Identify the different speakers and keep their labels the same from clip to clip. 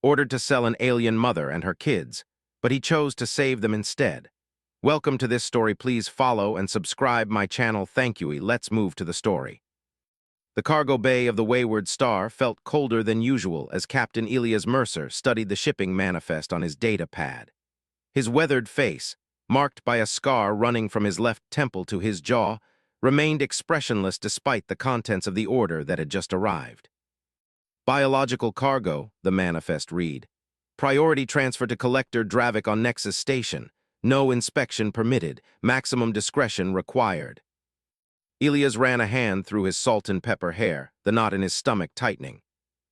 Speaker 1: ordered to sell an alien mother and her kids, but he chose to save them instead. Welcome to this story. Please follow and subscribe my channel. Thank you. Let's move to the story. The cargo bay of the Wayward Star felt colder than usual as Captain Elias Mercer studied the shipping manifest on his data pad. His weathered face, marked by a scar running from his left temple to his jaw, remained expressionless despite the contents of the order that had just arrived. Biological cargo, the manifest read. Priority transfer to Collector Dravik on Nexus Station. No inspection permitted. Maximum discretion required. Elias ran a hand through his salt and pepper hair, the knot in his stomach tightening.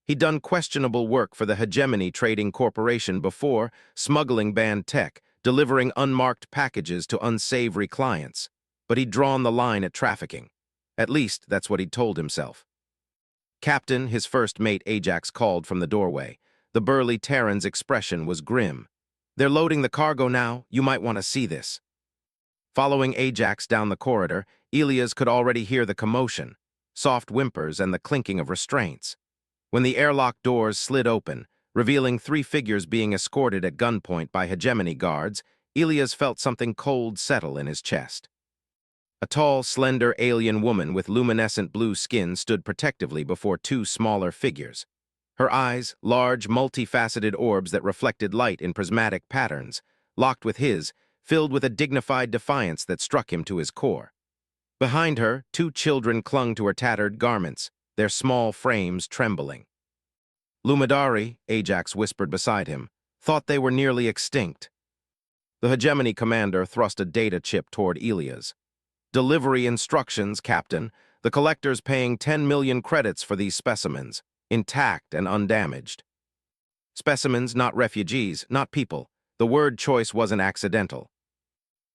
Speaker 1: He'd done questionable work for the Hegemony Trading Corporation before, smuggling banned tech, delivering unmarked packages to unsavory clients. But he'd drawn the line at trafficking. At least, that's what he'd told himself. Captain, his first mate Ajax called from the doorway. The burly Terran's expression was grim. "They're loading the cargo now. You might want to see this." Following Ajax down the corridor, Elias could already hear the commotion, soft whimpers and the clinking of restraints. When the airlock doors slid open, revealing 3 figures being escorted at gunpoint by Hegemony guards, Elias felt something cold settle in his chest. A tall, slender alien woman with luminescent blue skin stood protectively before 2 smaller figures. Her eyes, large, multifaceted orbs that reflected light in prismatic patterns, locked with his, filled with a dignified defiance that struck him to his core. Behind her, 2 children clung to her tattered garments, their small frames trembling. Luminari, Ajax whispered beside him, thought they were nearly extinct. The Hegemony commander thrust a data chip toward Elias. "Delivery instructions, Captain. The Collector's paying 10 million credits for these specimens, intact and undamaged." Specimens, not refugees, not people. The word choice wasn't accidental.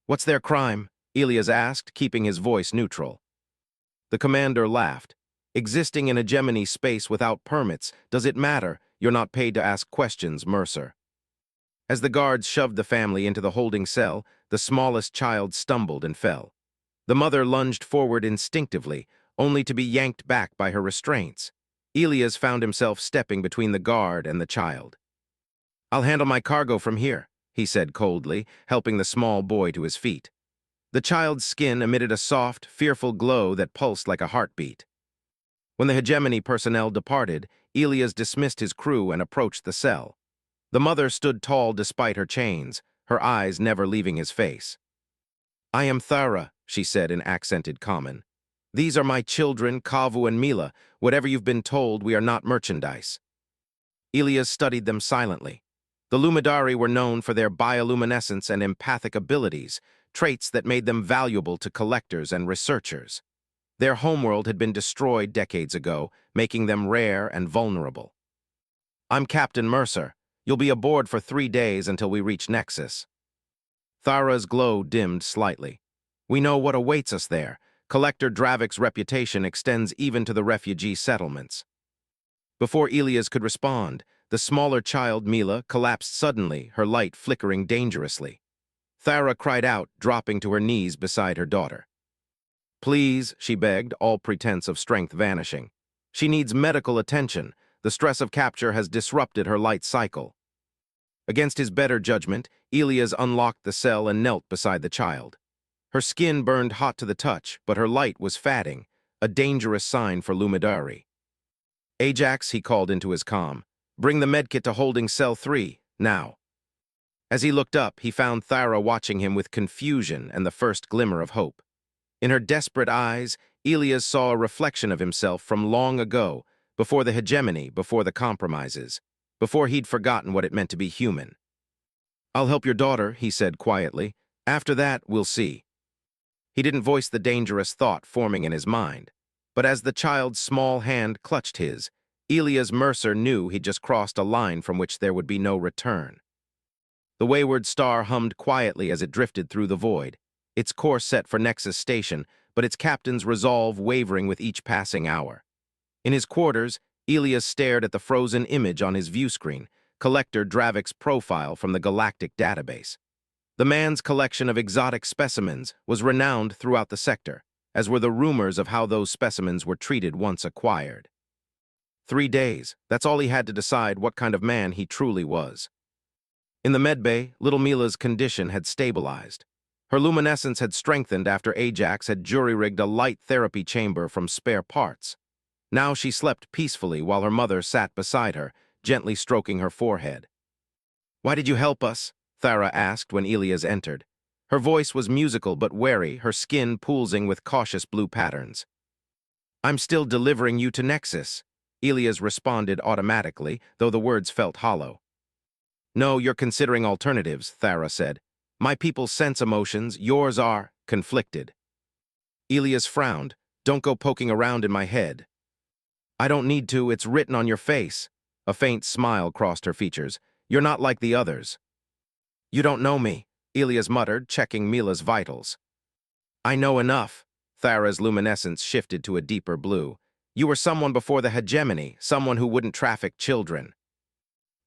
Speaker 1: "What's their crime?" Elias asked, keeping his voice neutral. The commander laughed. "Existing in Hegemony space without permits, does it matter? You're not paid to ask questions, Mercer." As the guards shoved the family into the holding cell, the smallest child stumbled and fell. The mother lunged forward instinctively, only to be yanked back by her restraints. Elias found himself stepping between the guard and the child. "I'll handle my cargo from here," he said coldly, helping the small boy to his feet. The child's skin emitted a soft, fearful glow that pulsed like a heartbeat. When the Hegemony personnel departed, Elias dismissed his crew and approached the cell. The mother stood tall despite her chains, her eyes never leaving his face. "I am Thara," she said in accented Common. "These are my children, Kavu and Mila. Whatever you've been told, we are not merchandise." Elias studied them silently. The Luminari were known for their bioluminescence and empathic abilities, traits that made them valuable to collectors and researchers. Their homeworld had been destroyed decades ago, making them rare and vulnerable. "I'm Captain Mercer. You'll be aboard for 3 days until we reach Nexus." Thara's glow dimmed slightly. "We know what awaits us there. Collector Dravik's reputation extends even to the refugee settlements." Before Elias could respond, the smaller child, Mila, collapsed suddenly, her light flickering dangerously. Thara cried out, dropping to her knees beside her daughter. "Please," she begged, all pretense of strength vanishing. "She needs medical attention. The stress of capture has disrupted her light cycle." Against his better judgment, Elias unlocked the cell and knelt beside the child. Her skin burned hot to the touch, but her light was fading, a dangerous sign for Luminari. "Ajax," he called into his comm, "bring the medkit to holding cell 3, now." As he looked up, he found Thara watching him with confusion and the first glimmer of hope. In her desperate eyes, Elias saw a reflection of himself from long ago, before the Hegemony, before the compromises, before he'd forgotten what it meant to be human. "I'll help your daughter," he said quietly. "After that, we'll see." He didn't voice the dangerous thought forming in his mind, but as the child's small hand clutched his, Elias Mercer knew he'd just crossed a line from which there would be no return. The Wayward Star hummed quietly as it drifted through the void, its course set for Nexus Station, but its captain's resolve wavering with each passing hour. In his quarters, Elias stared at the frozen image on his view screen, Collector Dravik's profile from the Galactic database. The man's collection of exotic specimens was renowned throughout the sector, as were the rumors of how those specimens were treated once acquired. 3 days, that's all he had to decide what kind of man he truly was. In the medbay, little Mila's condition had stabilized. Her luminescence had strengthened after Ajax had jury-rigged a light therapy chamber from spare parts. Now she slept peacefully while her mother sat beside her, gently stroking her forehead. "Why did you help us?" Thara asked when Elias entered. Her voice was musical but wary, her skin pulsing with cautious blue patterns. "I'm still delivering you to Nexus," Elias responded automatically, though the words felt hollow. "No, you're considering alternatives," Thara said. "My people sense emotions, yours are conflicted." Elias frowned. "Don't go poking around in my head." "I don't need to, it's written on your face." A faint smile crossed her features. "You're not like the others." "You don't know me," Elias muttered, checking Mila's vitals. "I know enough." Thara's luminescence shifted to a deeper blue. "You were someone before the hegemony, someone who wouldn't traffic children."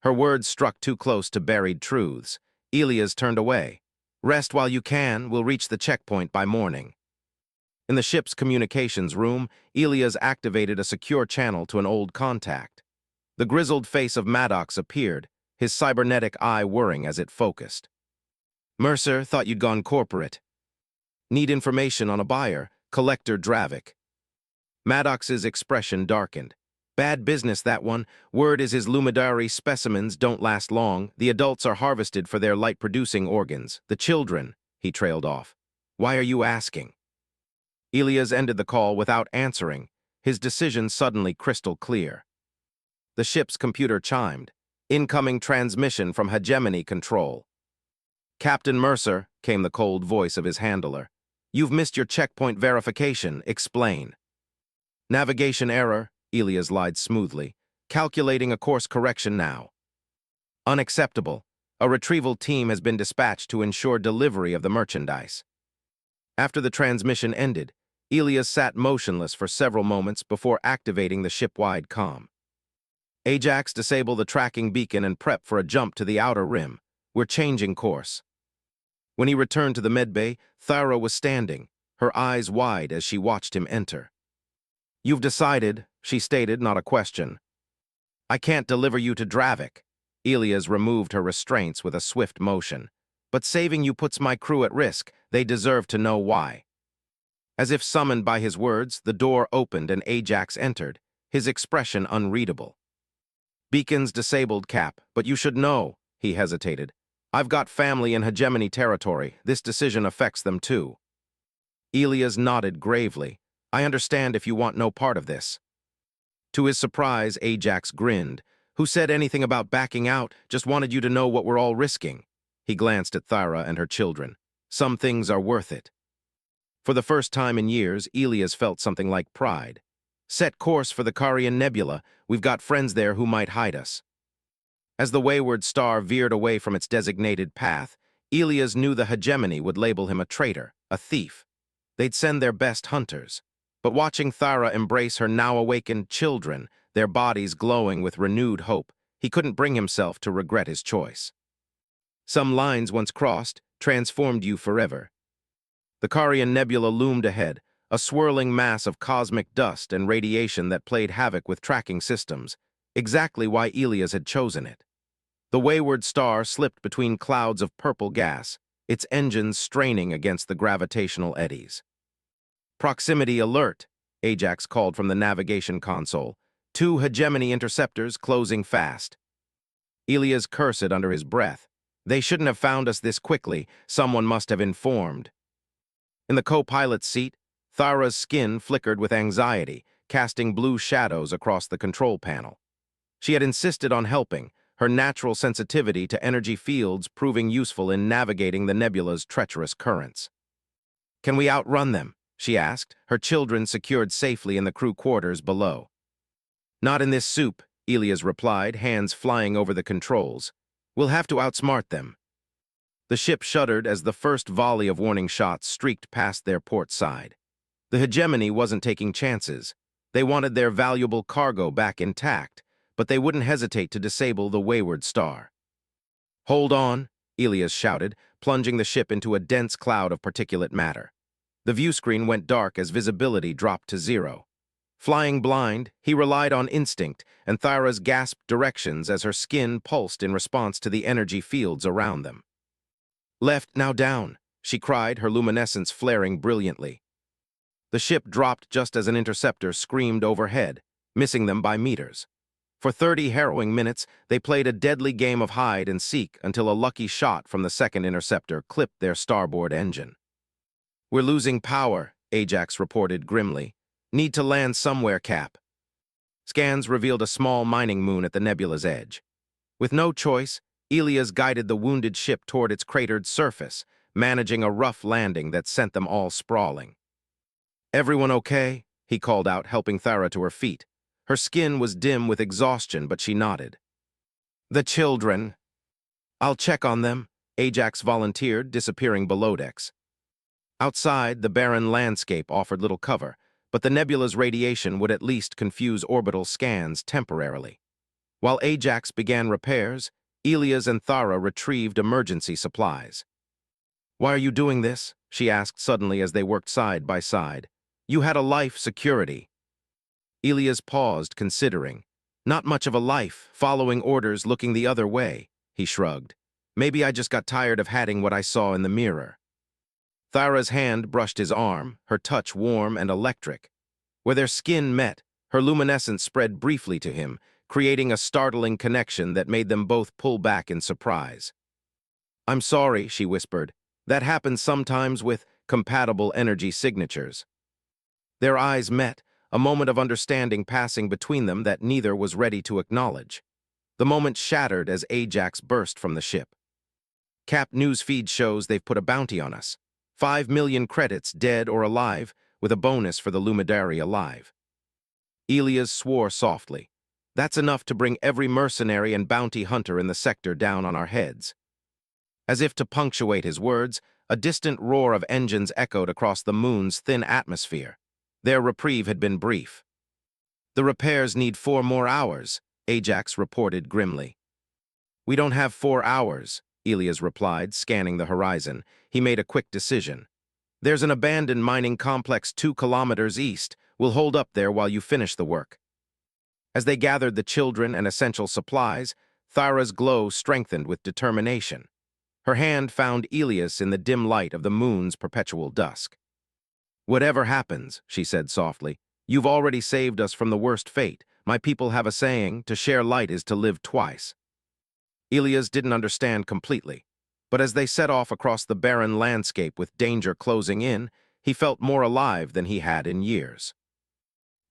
Speaker 1: Her words struck too close to buried truths. Elias turned away. "Rest while you can, we'll reach the checkpoint by morning." In the ship's communications room, Elias activated a secure channel to an old contact. The grizzled face of Maddox appeared, his cybernetic eye whirring as it focused. "Mercer, thought you'd gone corporate. Need information on a buyer, Collector Dravik." Maddox's expression darkened. "Bad business, that one. Word is his lumidary specimens don't last long. The adults are harvested for their light-producing organs. The children," he trailed off. "Why are you asking?" Elias ended the call without answering, his decision suddenly crystal clear. The ship's computer chimed. Incoming transmission from Hegemony Control. "Captain Mercer," came the cold voice of his handler. "You've missed your checkpoint verification. Explain." "Navigation error," Elias lied smoothly. "Calculating a course correction now." "Unacceptable. A retrieval team has been dispatched to ensure delivery of the merchandise." After the transmission ended, Elias sat motionless for several moments before activating the ship-wide comm. "Ajax, disable the tracking beacon and prep for a jump to the outer rim. We're changing course." When he returned to the medbay, Thara was standing, her eyes wide as she watched him enter. "You've decided," she stated, not a question. "I can't deliver you to Dravik." Elias removed her restraints with a swift motion. "But saving you puts my crew at risk. They deserve to know why." As if summoned by his words, the door opened and Ajax entered, his expression unreadable. "Beacons disabled, Cap, but you should know," he hesitated. "I've got family in Hegemony territory. This decision affects them too." Elias nodded gravely. "I understand if you want no part of this." To his surprise, Ajax grinned. "Who said anything about backing out? Just wanted you to know what we're all risking." He glanced at Thara and her children. "Some things are worth it." For the first time in years, Elias felt something like pride. "Set course for the Carian Nebula. We've got friends there who might hide us." As the wayward star veered away from its designated path, Elias knew the hegemony would label him a traitor, a thief. They'd send their best hunters. But watching Thara embrace her now-awakened children, their bodies glowing with renewed hope, he couldn't bring himself to regret his choice. "Some lines once crossed, transformed you forever." The Carian Nebula loomed ahead, a swirling mass of cosmic dust and radiation that played havoc with tracking systems, exactly why Elias had chosen it. The wayward star slipped between clouds of purple gas, its engines straining against the gravitational eddies. "Proximity alert," Ajax called from the navigation console. "Two hegemony interceptors closing fast." Elias cursed under his breath. They shouldn't have found us this quickly. Someone must have informed. In the co-pilot's seat, Thara's skin flickered with anxiety, casting blue shadows across the control panel. She had insisted on helping, her natural sensitivity to energy fields proving useful in navigating the nebula's treacherous currents. "Can we outrun them?" she asked, her children secured safely in the crew quarters below. "Not in this soup," Elias replied, hands flying over the controls. "We'll have to outsmart them." The ship shuddered as the first volley of warning shots streaked past their port side. The hegemony wasn't taking chances. They wanted their valuable cargo back intact, but they wouldn't hesitate to disable the wayward star. "Hold on," Elias shouted, plunging the ship into a dense cloud of particulate matter. The view screen went dark as visibility dropped to 0. Flying blind, he relied on instinct, and Thyra's gasped directions as her skin pulsed in response to the energy fields around them. "Left, now down," she cried, her luminescence flaring brilliantly. The ship dropped just as an interceptor screamed overhead, missing them by meters. For 30 harrowing minutes, they played a deadly game of hide and seek until a lucky shot from the second interceptor clipped their starboard engine. "We're losing power," Ajax reported grimly. "Need to land somewhere, Cap." Scans revealed a small mining moon at the nebula's edge. With no choice, Elias guided the wounded ship toward its cratered surface, managing a rough landing that sent them all sprawling. "Everyone okay?" he called out, helping Thyra to her feet. Her skin was dim with exhaustion, but she nodded. "The children." "I'll check on them," Ajax volunteered, disappearing below decks. Outside, the barren landscape offered little cover, but the nebula's radiation would at least confuse orbital scans temporarily. While Ajax began repairs, Elias and Thyra retrieved emergency supplies. "Why are you doing this?" she asked suddenly as they worked side by side. "You had a life security." Elias paused, considering. "Not much of a life, following orders, looking the other way," he shrugged. "Maybe I just got tired of hating what I saw in the mirror." Thyra's hand brushed his arm, her touch warm and electric. Where their skin met, her luminescence spread briefly to him, creating a startling connection that made them both pull back in surprise. "I'm sorry," she whispered. "That happens sometimes with compatible energy signatures." Their eyes met, a moment of understanding passing between them that neither was ready to acknowledge. The moment shattered as Ajax burst from the ship. "Cap newsfeed shows they've put a bounty on us. 5 million credits, dead or alive, with a bonus for the Lumidary alive." Elias swore softly. "That's enough to bring every mercenary and bounty hunter in the sector down on our heads." As if to punctuate his words, a distant roar of engines echoed across the moon's thin atmosphere. Their reprieve had been brief. "The repairs need 4 more hours," Ajax reported grimly. "We don't have 4 hours," Elias replied, scanning the horizon. He made a quick decision. "There's an abandoned mining complex 2 kilometers east. We'll hold up there while you finish the work." As they gathered the children and essential supplies, Thyra's glow strengthened with determination. Her hand found Elias in the dim light of the moon's perpetual dusk. "Whatever happens," she said softly, "you've already saved us from the worst fate. My people have a saying, to share light is to live twice." Elias didn't understand completely, but as they set off across the barren landscape with danger closing in, he felt more alive than he had in years.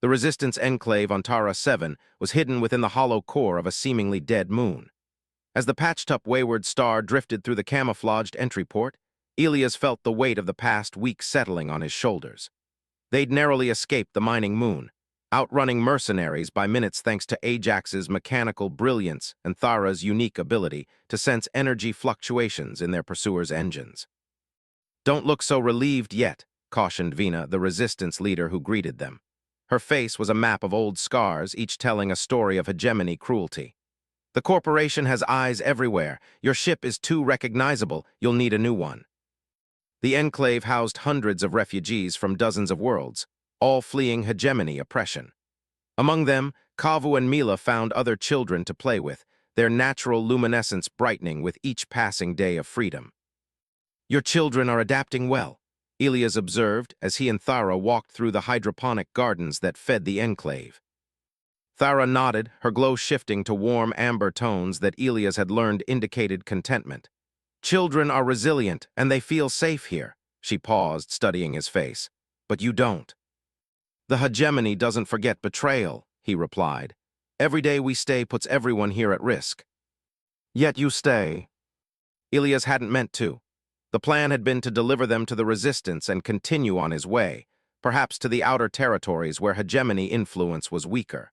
Speaker 1: The Resistance enclave on Tara 7 was hidden within the hollow core of a seemingly dead moon. As the patched-up wayward star drifted through the camouflaged entry port, Elias felt the weight of the past week settling on his shoulders. They'd narrowly escaped the mining moon, outrunning mercenaries by minutes thanks to Ajax's mechanical brilliance and Thyra's unique ability to sense energy fluctuations in their pursuers' engines. "Don't look so relieved yet," cautioned Vina, the Resistance leader who greeted them. Her face was a map of old scars, each telling a story of hegemony cruelty. "The corporation has eyes everywhere. Your ship is too recognizable. You'll need a new one." The enclave housed hundreds of refugees from dozens of worlds, all fleeing hegemony oppression. Among them, Kavu and Mila found other children to play with, their natural luminescence brightening with each passing day of freedom. "Your children are adapting well," Elias observed as he and Thyra walked through the hydroponic gardens that fed the enclave. Thyra nodded, her glow shifting to warm amber tones that Elias had learned indicated contentment. "Children are resilient, and they feel safe here." She paused, studying his face. "But you don't." "The hegemony doesn't forget betrayal," he replied. "Every day we stay puts everyone here at risk." "Yet you stay." Elias hadn't meant to. The plan had been to deliver them to the Resistance and continue on his way, perhaps to the outer territories where hegemony influence was weaker.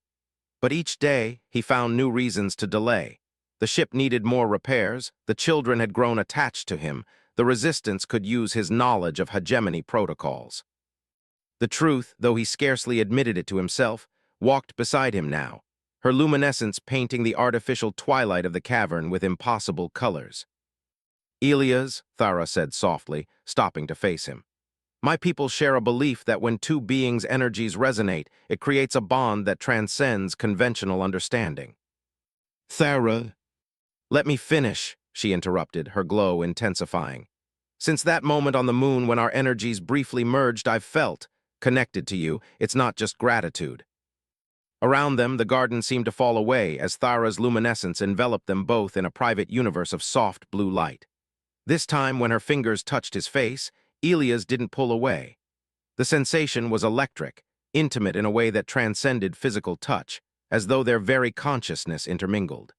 Speaker 1: But each day, he found new reasons to delay. The ship needed more repairs, the children had grown attached to him, the Resistance could use his knowledge of hegemony protocols. The truth, though he scarcely admitted it to himself, walked beside him now, her luminescence painting the artificial twilight of the cavern with impossible colors. "Elias," Thyra said softly, stopping to face him. My people share a belief that when two beings' energies resonate, it creates a bond that transcends conventional understanding. Thara, let me finish, she interrupted, her glow intensifying. Since that moment on the moon when our energies briefly merged, I've felt connected to you. It's not just gratitude. Around them, the garden seemed to fall away as Thara's luminescence enveloped them both in a private universe of soft blue light. This time, when her fingers touched his face, Elia's didn't pull away. The sensation was electric, intimate in a way that transcended physical touch, as though their very consciousness intermingled.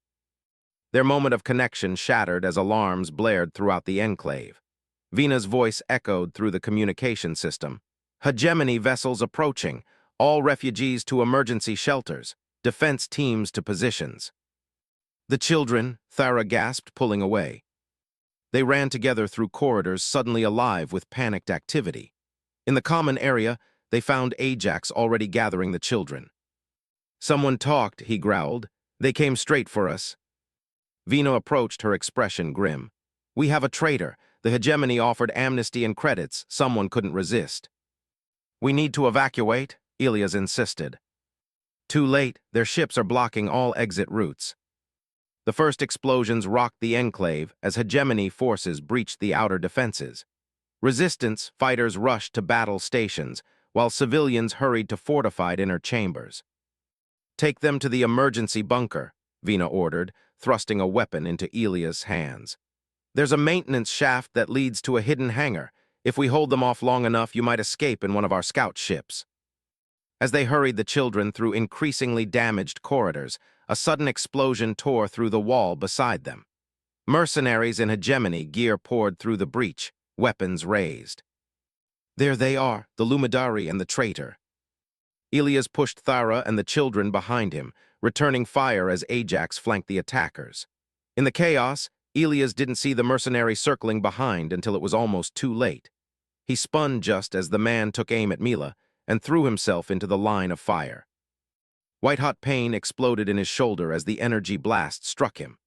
Speaker 1: Their moment of connection shattered as alarms blared throughout the enclave. Vina's voice echoed through the communication system. Hegemony vessels approaching, all refugees to emergency shelters, defense teams to positions. The children, Thara gasped, pulling away. They ran together through corridors suddenly alive with panicked activity. In the common area, they found Ajax already gathering the children. Someone talked, he growled. They came straight for us. Vina approached, her expression grim. We have a traitor. The hegemony offered amnesty and credits someone couldn't resist. We need to evacuate, Elias insisted. Too late, their ships are blocking all exit routes. The first explosions rocked the enclave as hegemony forces breached the outer defenses. Resistance fighters rushed to battle stations, while civilians hurried to fortified inner chambers. Take them to the emergency bunker, Vina ordered, thrusting a weapon into Elia's hands. There's a maintenance shaft that leads to a hidden hangar. If we hold them off long enough, you might escape in one of our scout ships. As they hurried the children through increasingly damaged corridors, a sudden explosion tore through the wall beside them. Mercenaries in hegemony gear poured through the breach, weapons raised. There they are, the Lumidari and the traitor. Elias pushed Thara and the children behind him, returning fire as Ajax flanked the attackers. In the chaos, Elias didn't see the mercenary circling behind until it was almost too late. He spun just as the man took aim at Mila and threw himself into the line of fire. White-hot pain exploded in his shoulder as the energy blast struck him.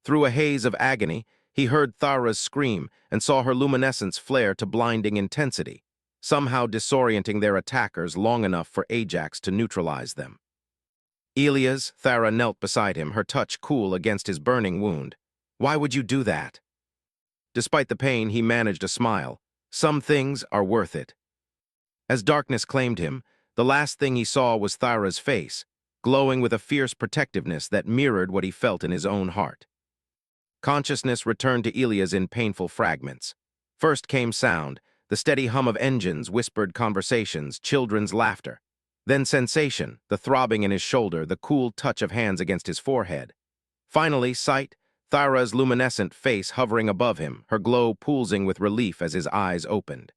Speaker 1: Through a haze of agony, he heard Thara's scream and saw her luminescence flare to blinding intensity, somehow disorienting their attackers long enough for Ajax to neutralize them. Elias, Thara knelt beside him, her touch cool against his burning wound. Why would you do that? Despite the pain, he managed a smile. Some things are worth it. As darkness claimed him, the last thing he saw was Thara's face, glowing with a fierce protectiveness that mirrored what he felt in his own heart. Consciousness returned to Elias in painful fragments. First came sound, the steady hum of engines, whispered conversations, children's laughter. Then sensation, the throbbing in his shoulder, the cool touch of hands against his forehead. Finally, sight, Thara's luminescent face hovering above him, her glow pulsing with relief as his eyes opened.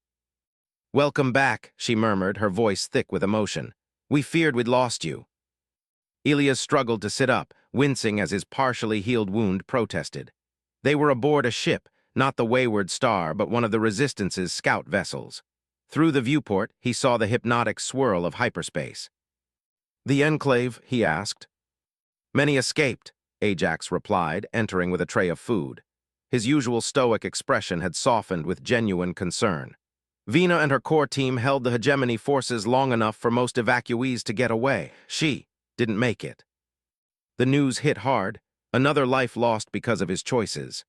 Speaker 1: Welcome back, she murmured, her voice thick with emotion. We feared we'd lost you. Elias struggled to sit up, wincing as his partially healed wound protested. They were aboard a ship, not the Wayward Star, but one of the Resistance's scout vessels. Through the viewport, he saw the hypnotic swirl of hyperspace. The Enclave, he asked. Many escaped, Ajax replied, entering with a tray of food. His usual stoic expression had softened with genuine concern. Vina and her core team held the hegemony forces long enough for most evacuees to get away. She didn't make it. The news hit hard, another life lost because of his choices.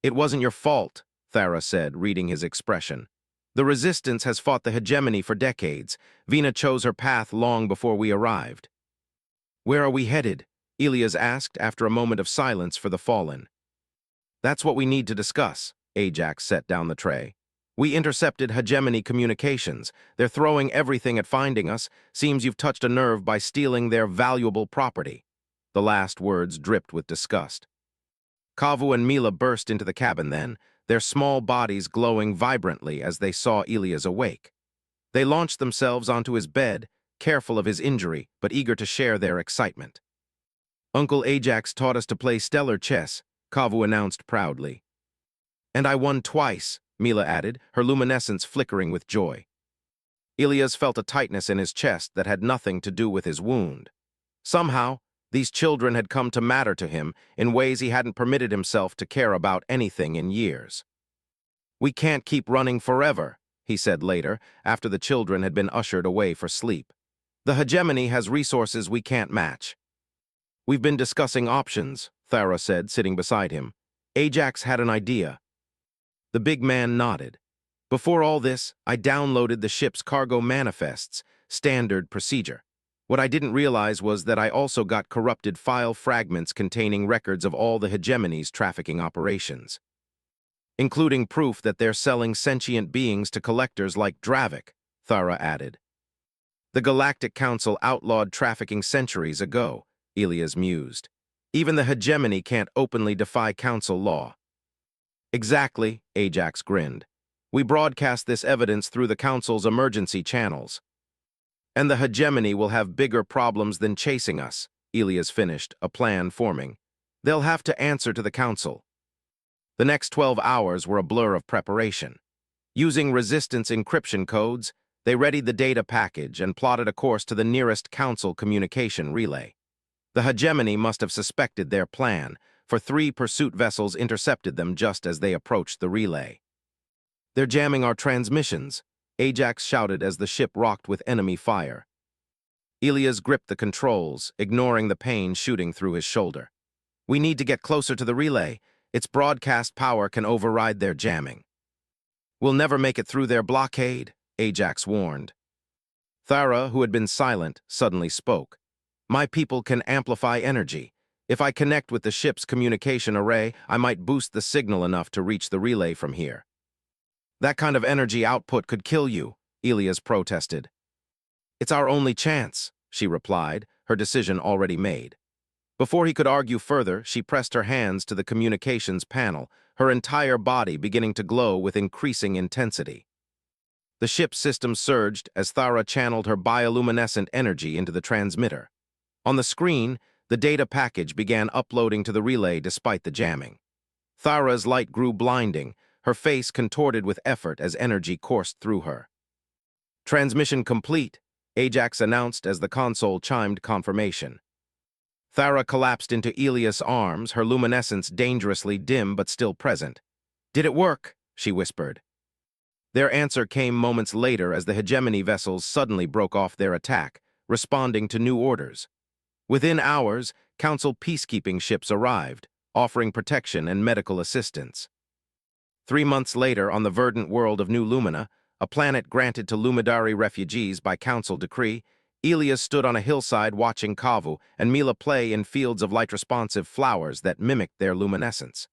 Speaker 1: It wasn't your fault, Thara said, reading his expression. The Resistance has fought the hegemony for decades. Vina chose her path long before we arrived. Where are we headed? Elias asked after a moment of silence for the fallen. That's what we need to discuss, Ajax set down the tray. We intercepted hegemony communications. They're throwing everything at finding us. Seems you've touched a nerve by stealing their valuable property. The last words dripped with disgust. Kavu and Mila burst into the cabin then, their small bodies glowing vibrantly as they saw Elias awake. They launched themselves onto his bed, careful of his injury, but eager to share their excitement. Uncle Ajax taught us to play stellar chess, Kavu announced proudly. And I won twice, Mila added, her luminescence flickering with joy. Elias felt a tightness in his chest that had nothing to do with his wound. Somehow, these children had come to matter to him in ways he hadn't permitted himself to care about anything in years. We can't keep running forever, he said later, after the children had been ushered away for sleep. The hegemony has resources we can't match. We've been discussing options, Thara said, sitting beside him. Ajax had an idea. The big man nodded. Before all this, I downloaded the ship's cargo manifests, standard procedure. What I didn't realize was that I also got corrupted file fragments containing records of all the hegemony's trafficking operations, including proof that they're selling sentient beings to collectors like Dravik, Thara added. The Galactic Council outlawed trafficking centuries ago, Elias mused. Even the hegemony can't openly defy council law. Exactly, Ajax grinned. We broadcast this evidence through the council's emergency channels. And the hegemony will have bigger problems than chasing us, Elias finished, a plan forming. They'll have to answer to the council. The next 12 hours were a blur of preparation. Using resistance encryption codes, they readied the data package and plotted a course to the nearest council communication relay. The hegemony must have suspected their plan, for 3 pursuit vessels intercepted them just as they approached the relay. They're jamming our transmissions, Ajax shouted as the ship rocked with enemy fire. Elias gripped the controls, ignoring the pain shooting through his shoulder. We need to get closer to the relay. Its broadcast power can override their jamming. We'll never make it through their blockade, Ajax warned. Thara, who had been silent, suddenly spoke. My people can amplify energy. If I connect with the ship's communication array, I might boost the signal enough to reach the relay from here. That kind of energy output could kill you, Elias protested. It's our only chance, she replied, her decision already made. Before he could argue further, she pressed her hands to the communications panel, her entire body beginning to glow with increasing intensity. The ship's system surged as Thara channeled her bioluminescent energy into the transmitter. On the screen, the data package began uploading to the relay despite the jamming. Thara's light grew blinding, her face contorted with effort as energy coursed through her. Transmission complete, Ajax announced as the console chimed confirmation. Thara collapsed into Elias' arms, her luminescence dangerously dim but still present. Did it work? She whispered. Their answer came moments later as the hegemony vessels suddenly broke off their attack, responding to new orders. Within hours, Council peacekeeping ships arrived, offering protection and medical assistance. 3 months later, on the verdant world of New Lumina, a planet granted to Lumidari refugees by Council decree, Elias stood on a hillside watching Kavu and Mila play in fields of light-responsive flowers that mimicked their luminescence.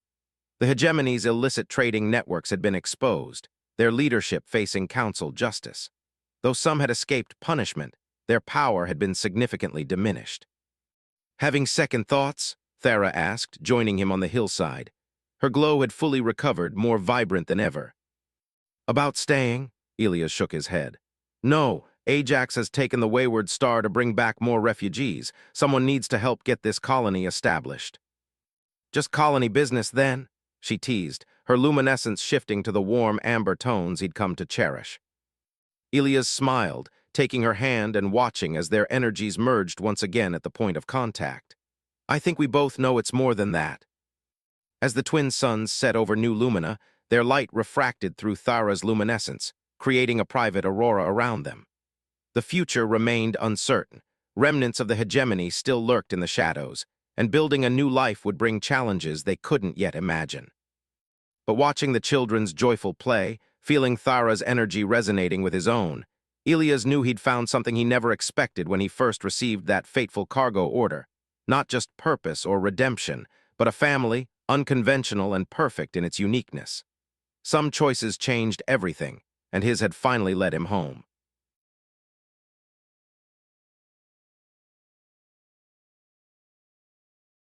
Speaker 1: The hegemony's illicit trading networks had been exposed, their leadership facing Council justice. Though some had escaped punishment, their power had been significantly diminished. Having second thoughts? Thara asked, joining him on the hillside. Her glow had fully recovered, more vibrant than ever. About staying? Elias shook his head. No, Ajax has taken the wayward star to bring back more refugees. Someone needs to help get this colony established. Just colony business, then? She teased, her luminescence shifting to the warm amber tones he'd come to cherish. Elias smiled, taking her hand and watching as their energies merged once again at the point of contact. I think we both know it's more than that. As the twin suns set over New Lumina, their light refracted through Thara's luminescence, creating a private aurora around them. The future remained uncertain. Remnants of the hegemony still lurked in the shadows, and building a new life would bring challenges they couldn't yet imagine. But watching the children's joyful play, feeling Thara's energy resonating with his own, Elias knew he'd found something he never expected when he first received that fateful cargo order. Not just purpose or redemption, but a family, unconventional and perfect in its uniqueness. Some choices changed everything, and his had finally led him home.